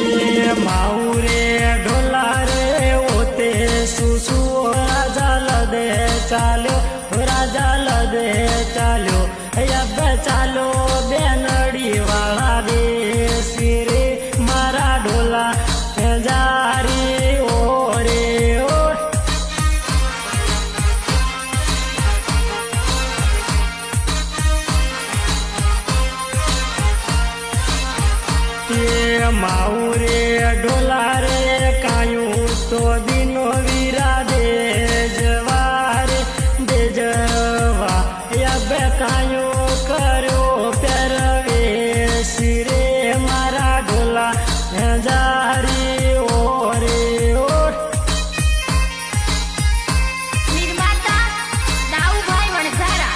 माऊरे ढोला रे ओते सुसु राजा लदे चाल्यो राजा लदे चाल्यो अब चालो बेनड़ी वाला रे सिरे मारा ढोला जारी ओरे ओ माऊरे ढोला रे कायू तो दिनो वीरा दे जवार दे जवा अब कायू करो परवे सिरे मारा ढोला जारी ओरे ओर निर्माता दाऊभाई वणझारा।